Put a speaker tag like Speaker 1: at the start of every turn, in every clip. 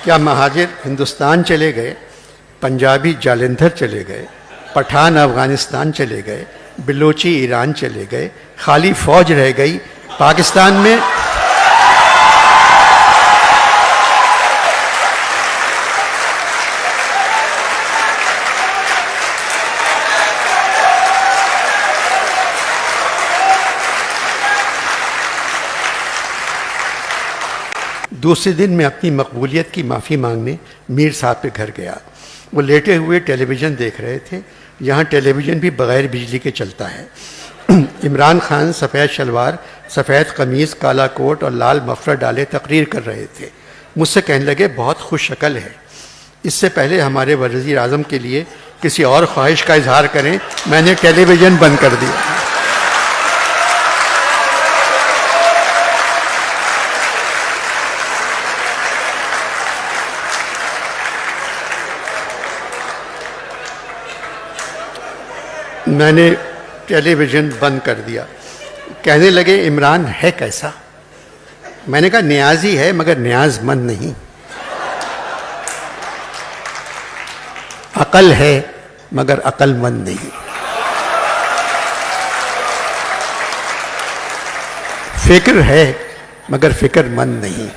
Speaker 1: کیا مہاجر ہندوستان چلے گئے، پنجابی جالندھر چلے گئے، پٹھان افغانستان چلے گئے، بلوچی ایران چلے گئے، خالی فوج رہ گئی پاکستان میں؟ دوسرے دن میں اپنی مقبولیت کی معافی مانگنے میر صاحب کے گھر گیا۔ وہ لیٹے ہوئے ٹیلی ویژن دیکھ رہے تھے۔ یہاں ٹیلی ویژن بھی بغیر بجلی کے چلتا ہے۔ عمران خان سفید شلوار، سفید قمیض، کالا کوٹ اور لال مفلر ڈالے تقریر کر رہے تھے۔ مجھ سے کہنے لگے بہت خوش شکل ہے۔ اس سے پہلے ہمارے وزیر اعظم کے لیے کسی اور خواہش کا اظہار کریں، میں نے ٹیلی ویژن بند کر دیا۔ میں نے ٹیلی ویژن بند کر دیا۔ کہنے لگے عمران ہے کیسا؟ میں نے کہا نیازی ہے مگر نیاز مند نہیں، عقل ہے مگر عقل مند نہیں، فکر ہے مگر فکر مند نہیں،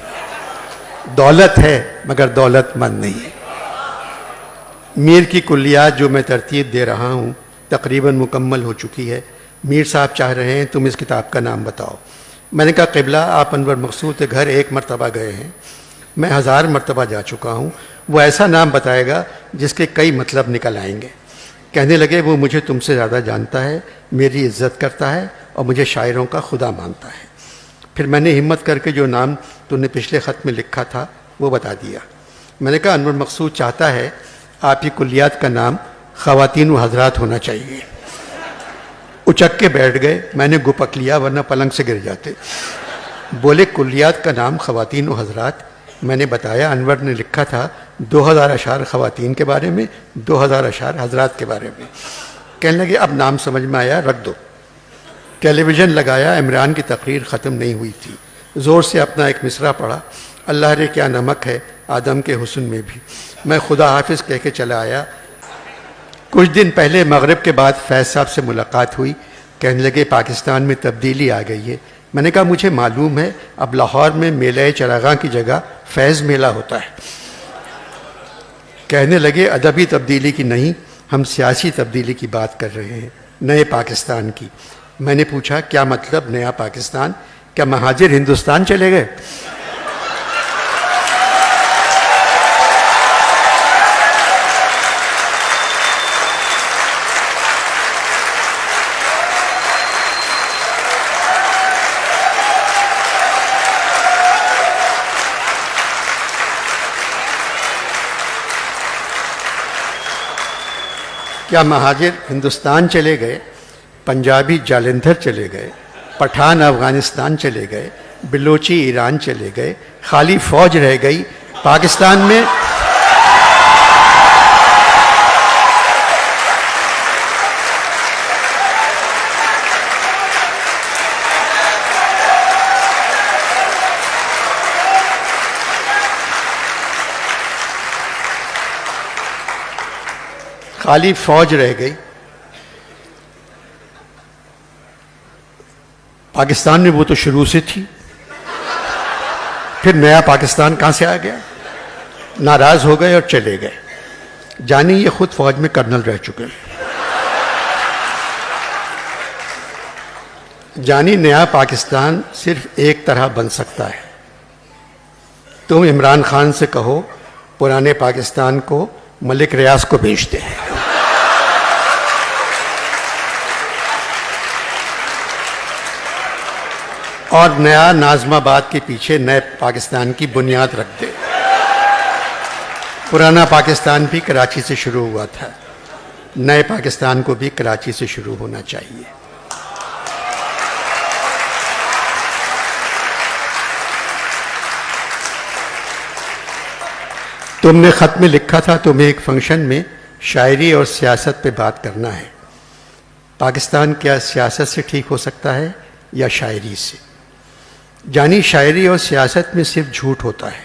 Speaker 1: دولت ہے مگر دولت مند نہیں۔ میر کی کلیات جو میں ترتیب دے رہا ہوں تقریباً مکمل ہو چکی ہے۔ میر صاحب چاہ رہے ہیں تم اس کتاب کا نام بتاؤ۔ میں نے کہا قبلہ آپ انور مقصود کے گھر 1 مرتبہ گئے ہیں، میں 1000 مرتبہ جا چکا ہوں، وہ ایسا نام بتائے گا جس کے کئی مطلب نکل آئیں گے۔ کہنے لگے وہ مجھے تم سے زیادہ جانتا ہے، میری عزت کرتا ہے اور مجھے شاعروں کا خدا مانتا ہے۔ پھر میں نے ہمت کر کے جو نام تم نے پچھلے خط میں لکھا تھا وہ بتا دیا۔ میں نے کہا انور مقصود چاہتا ہے آپ کی کلیات کا نام خواتین و حضرات ہونا چاہیے۔ اچک کے بیٹھ گئے، میں نے گپک لیا ورنہ پلنگ سے گر جاتے۔ بولے کلیات کا نام خواتین و حضرات؟ میں نے بتایا انور نے لکھا تھا 2000 اشعار خواتین کے بارے میں، 2000 اشعار حضرات کے بارے میں۔ کہنے لگے اب نام سمجھ میں آیا، رکھ دو۔ ٹیلی ویژن لگایا، عمران کی تقریر ختم نہیں ہوئی تھی۔ زور سے اپنا ایک مصرع پڑھا، اللہ رے کیا نمک ہے آدم کے حسن میں بھی۔ میں خدا حافظ کہہ کے چلا آیا۔ کچھ دن پہلے مغرب کے بعد فیض صاحب سے ملاقات ہوئی، کہنے لگے پاکستان میں تبدیلی آ گئی ہے۔ میں نے کہا مجھے معلوم ہے، اب لاہور میں میلہ چراغاں کی جگہ فیض میلہ ہوتا ہے۔ کہنے لگے ادبی تبدیلی کی نہیں، ہم سیاسی تبدیلی کی بات کر رہے ہیں، نئے پاکستان کی۔ میں نے پوچھا کیا مطلب نیا پاکستان؟ کیا مہاجر ہندوستان چلے گئے؟ کیا مہاجر ہندوستان چلے گئے، پنجابی جالندھر چلے گئے، پٹھان افغانستان چلے گئے، بلوچی ایران چلے گئے، خالی فوج رہ گئی پاکستان میں؟ خالی فوج رہ گئی۔ پاکستان میں وہ تو شروع سے تھی، پھر نیا پاکستان کہاں سے آ گیا؟ ناراض ہو گئے اور چلے گئے۔ جانی یہ خود فوج میں کرنل رہ چکے ہیں۔ جانی نیا پاکستان صرف ایک طرح بن سکتا ہے۔ تم عمران خان سے کہو پرانے پاکستان کو ملک ریاض کو بھیج دیں۔ اور نیا ناظم آباد کے پیچھے نئے پاکستان کی بنیاد رکھ دے۔ پرانا پاکستان بھی کراچی سے شروع ہوا تھا، نئے پاکستان کو بھی کراچی سے شروع ہونا چاہیے۔ تم نے خط میں لکھا تھا تمہیں ایک فنکشن میں شاعری اور سیاست پہ بات کرنا ہے۔ پاکستان کیا سیاست سے ٹھیک ہو سکتا ہے یا شاعری سے؟ جانی شاعری اور سیاست میں صرف جھوٹ ہوتا ہے،